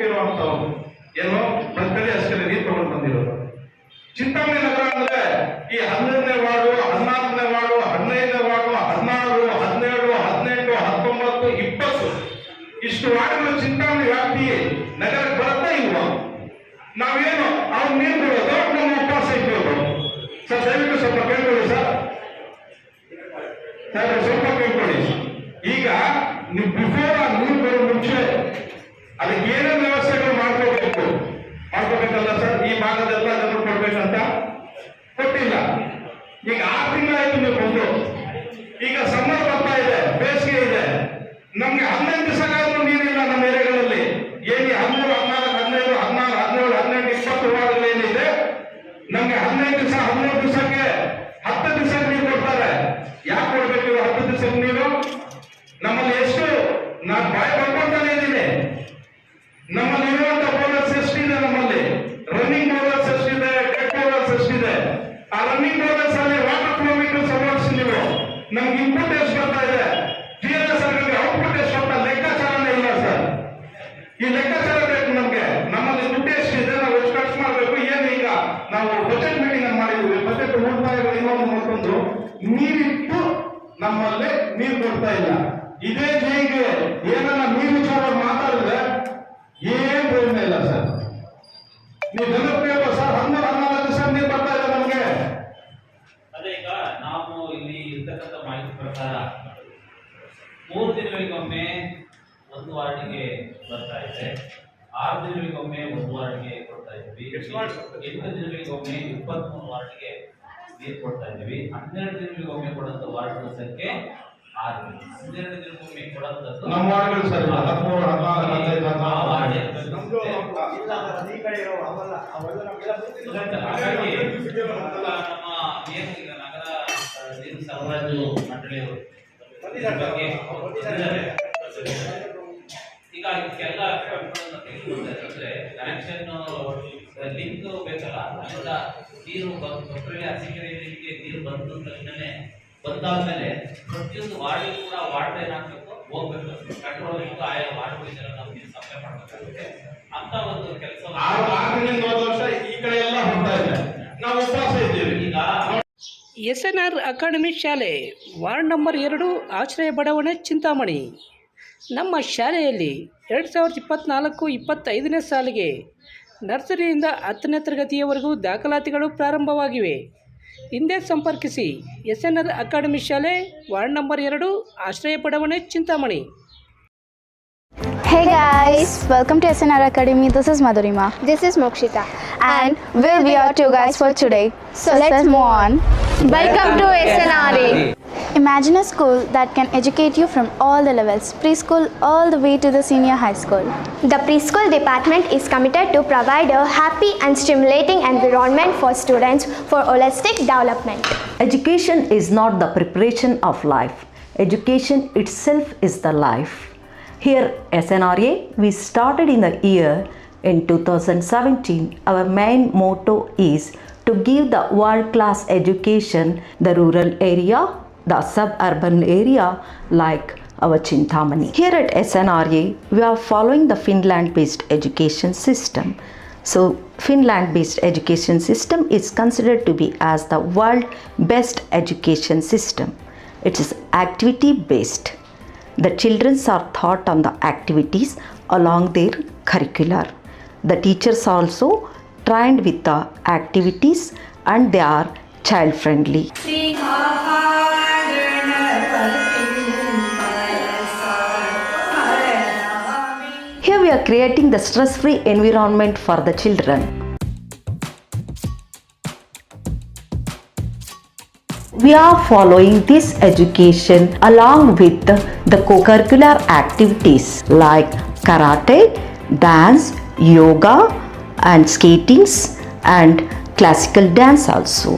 ಹುಟ್ಟಿರುವಂತವ್ರು ಏನೋ ಪ್ರಕೃತಿ ಅಷ್ಟೇ ನೀರು ತಗೊಂಡು ಬಂದಿರೋದು. ಚಿಂತಾಮಣಿ ನಗರ ಅಂದ್ರೆ ಈ 11ನೇ ವಾರ್ಡು, 14ನೇ ವಾರ್ಡು, 15ನೇ ವಾರ್ಡು, 16, 17, 18, 19, 20 ಇಷ್ಟು ವಾರ್ಡ್ಗಳು ಚಿಂತಾಮಣಿ ವ್ಯಾಪ್ತಿ ನಗರಕ್ಕೆ ಬರುತ್ತಾ ಇಲ್ವಾ? ನಾವೇನು ಅವ್ರು ನೀರು ಕೊಡೋದು, ನಮ್ಮ ಉಪವಾಸ ಇಟ್ಟೋದು. ಸರ್ ದಯವಿಟ್ಟು ಸ್ವಲ್ಪ ಕೇಳ್ಕೊಳ್ಳಿ ಸರ್, ಸ್ವಲ್ಪ ಕೇಳ್ಕೊಳ್ಳಿ. ಈಗ ನೀವು ಬಿಫೋರ್ ಆ ನೀರು ಬರೋ ಮುಂಚೆ ಅದಕ್ಕೆ ಏನೇನು ವ್ಯವಸ್ಥೆಗಳು ಮಾಡ್ಕೋಬೇಕಲ್ಲ ಸರ್? ಈ ಭಾಗದೆಲ್ಲ ಜನರು ಕೊಡ್ಬೇಕಂತ ಕೊಟ್ಟಿಲ್ಲ. ಈಗ 6 ತಿಂಗಳಾಯ್ತು ನೀವು ಬಂದು, ಈಗ ಸಮ್ಮರ್ ಬರ್ತಾ ಇದೆ, ಬೇಸಿಗೆ ಇದೆ, ನಮ್ಗೆ 15 ದಿವಸಕ್ಕಾದ್ರೂ ನೀರಿಲ್ಲ ನಮ್ಮ ಏರಿಯಾಗಳಲ್ಲಿ. ಏನಿ 13, 14, 15, 16, 17, 18, 20 ವಾರಗಳು ಏನಿದೆ, ನಮ್ಗೆ 15 ದಿವಸ 13 ದಿವಸಕ್ಕೆ 10 ದಿವಸಕ್ಕೆ ನೀರು ಕೊಡ್ತಾರೆ. ಯಾಕೆ ಕೊಡ್ಬೇಕು 10 ದಿವಸಕ್ಕೆ ನೀರು? ನಮ್ಮಲ್ಲಿ ಎಷ್ಟು ನಾನು ಬಾಯಿ ಬರ್ಕೊಳ್ತಾನೆ ಇದ್ದೀನಿ. ನಮ್ಮಲ್ಲಿ ಇರುವಂತ ಬೋರ್ವೆಲ್ಸ್ ಎಷ್ಟಿದೆ? ನಮ್ಮಲ್ಲಿ ರನ್ನಿಂಗ್ ಬೋರ್ವೆಲ್ಸ್ ಎಷ್ಟಿದೆ, ಡೆಡ್ ಬೋರ್ವೆಲ್ಸ್ ಎಷ್ಟಿದೆ? ಆ ರನ್ನಿಂಗ್ ಬೋರ್ವೆಲ್ಸ್ ಅಲ್ಲಿ ವಾಟರ್ ಕಿಲೋಮೀಟರ್ಸ್ ಅವಾರ್ಡ್ಸ್ ನೀವು ನಮ್ಗೆ ಇನ್ಪುಟ್ ಎಷ್ಟು ಬರ್ತಾ ಇದೆ, GLS ಔಟ್ಪುಟ್ ಎಷ್ಟು ಬರ್ತಾ, ಲೆಕ್ಕಾಚಾರನೇ ಇಲ್ಲ ಸರ್. ಈ ಲೆಕ್ಕಾಚಾರ ಬೇಕು ನಮ್ಗೆ. ನಮ್ಮಲ್ಲಿ ದುಡ್ಡು ಎಷ್ಟಿದೆ, ನಾವು ಎಷ್ಟು ಖರ್ಚು ಮಾಡಬೇಕು, ಏನು? ಈಗ ನಾವು ಬಜೆಟ್ ಮೀಟಿಂಗ್ ಅನ್ನು ಮಾಡಿದ್ವಿ. ಬಜೆಟ್ ರೂಪಾಯಿಗಳು ಇನ್ನೊಂದು ಮತ್ತೊಂದು ನೀರಿಟ್ಟು ನಮ್ಮಲ್ಲಿ ನೀರು ಕೊಡ್ತಾ ಇಲ್ಲ. ಇದೇ ಜೈಗೆ ಏನನ್ನ ನೀರು ವಿಚಾರ ಮಾತಾಡಿದ್ರೆ ಏನ್ ಪ್ರಯೋಜನ ಇಲ್ಲ ಸರ್. ನೀವು ನೆನಪೇವ ಸರ್, 14 ದಿವಸ ನೀರು ಬರ್ತಾ ಇದೆ ನಮ್ಗೆ. ಅದೇ ಈಗ ನಾವು ಇಲ್ಲಿ ಇರ್ತಕ್ಕಂಥ ಮಾಹಿತಿ ಪ್ರಕಾರ 3 ದಿನಗಳಿಗೊಮ್ಮೆ ಒಂದು ವಾರ್ಡಿಗೆ ಬರ್ತಾ ಇದೆ, 6 ದಿನಗಳಿಗೊಮ್ಮೆ ಒಂದು ವಾರ್ಡ್ಗೆ ಕೊಡ್ತಾ ಇದ್ವಿ, 8 ದಿನಗಳಿಗೊಮ್ಮೆ 23 ವಾರ್ಡ್ಗೆ ನೀರು ಕೊಡ್ತಾ ಇದ್ದೀವಿ. 12 ದಿನಗಳಿಗೊಮ್ಮೆ ಕೊಡುವಂತ ವಾರ್ಡ್ಗಳ ಸಂಖ್ಯೆ 6. 12 ದಿನಕ್ಕೊಮ್ಮೆ ಕೊಡುವಂತದ್ದು ನಮ್ಮ ವಾರ್ಡ್ಗಳು ಸರ್ 13, 14, 15 ನಮ್ಮ ಏನು ಈಗ ನಗರ ನೀರು ಸರಬರಾಜು ಮಂಡಳಿಯವರು ಈಗ ಇದಕ್ಕೆಲ್ಲ ಅಂದ್ರೆ ಕನೆಕ್ಷನ್ ಲಿಂಕ್ ಬೇಕಲ್ಲ, ಅಲ್ಲಿಂದ ನೀರು ಕೊಪ್ಪಳಗೆ ಅರಸೀಕೆರೆಗೆ ನೀರು ಬಂದ ತಕ್ಷಣ ಬಂದಾದ್ಮೇಲೆ ಪ್ರತಿಯೊಂದು ವಾರ್ಡಿಗೂ ಕೂಡ ವಾರ್ಡ್ ಏನಾಗಬೇಕು ಹೋಗ್ಬೇಕು, ಕಂಟ್ರೋಲ್ ಇಟ್ಟು ಆಯಾ ವಾರ್ಡ್ಗಳಿಗೆಲ್ಲ ನಾವು ನೀರು ಸಪ್ಲೈ ಮಾಡಬೇಕಾಗುತ್ತೆ ಅಂತ ಒಂದು ಕೆಲಸ. 6 ವರ್ಷ ಈ ಕಡೆ ಎಲ್ಲ ಹೋಗ್ತಾ ಇದೆ, ನಾವು ಉಪವಾಸ ಇದ್ದೀವಿ. ಈಗ SNR ಅಕಾಡೆಮಿ ಶಾಲೆ ವಾರ್ಡ್ ನಂಬರ್ 2, ಆಶ್ರಯ ಬಡಾವಣೆ, ಚಿಂತಾಮಣಿ. ನಮ್ಮ ಶಾಲೆಯಲ್ಲಿ 2024-25ನೇ ಸಾಲಿಗೆ ನರ್ಸರಿಯಿಂದ 10ನೇ ತರಗತಿಯವರೆಗೂ ದಾಖಲಾತಿಗಳು ಪ್ರಾರಂಭವಾಗಿವೆ. ಹಿಂದೆ ಸಂಪರ್ಕಿಸಿ. SNR ಅಕಾಡೆಮಿ ಶಾಲೆ ವಾರ್ಡ್ ನಂಬರ್ 2, ಆಶ್ರಯ ಬಡಾವಣೆ, Chintamani. Hey guys, welcome to SNR Academy. This is Madhurima. This is Mokshita. And we'll be your two guys for today. So let's move on. Welcome to SNRA. Imagine a school that can educate you from all the levels, preschool all the way to the senior high school. The preschool department is committed to provide a happy and stimulating environment for students for holistic development. Education is not the preparation of life. Education itself is the life. Here SNRA, we started in the year in 2017. Our main motto is to give the world-class education the rural area, the suburban area like our Chintamani. Here at SNRA, we are following the Finland-based education system. So Finland-based education system is considered to be as the world best education system. It is activity-based. The children are taught on the activities along their curricular. The teachers also trained with the activities and they are child friendly. Here we are creating the stress-free environment for the children. We are following this education along with the co-curricular activities like karate, dance, yoga and skatings and classical dance also.